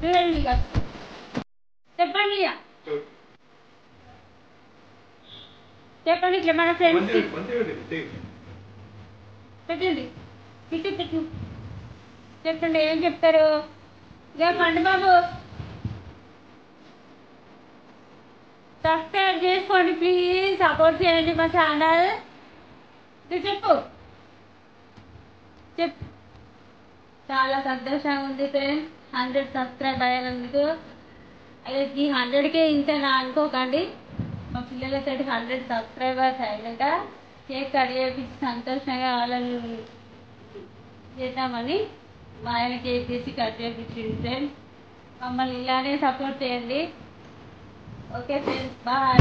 చెప్పండి ఇక చెప్పండి ఇట్లా మన ఫ్రెండ్స్ పెట్టండి పెట్టు చెప్పండి ఏం చెప్తారు ఇక పండు బాబు సబ్స్క్రైబ్ చేసుకోండి ప్లీజ్ సపోర్ట్ చేయండి మా ఛానల్ చెప్పు చాలా సంతోషంగా ఉంది ఫ్రెండ్స్ 100 సబ్స్క్రైబ్ అయ్యానందుకు అయితే ఈ 100కే ఇంతేనా అనుకోకండి మా పిల్లలతో 100 సబ్స్క్రైబర్స్ అయ్యాక కేక్ కట్ చేయించి సంతోషంగా వాళ్ళని చేద్దామని మా ఆయన కేక్ తీసి కట్ చేయించింది ఫ్రెండ్స్ మమ్మల్ని ఇలానే సపోర్ట్ చేయండి ఓకే ఫ్రెండ్స్ బాయ్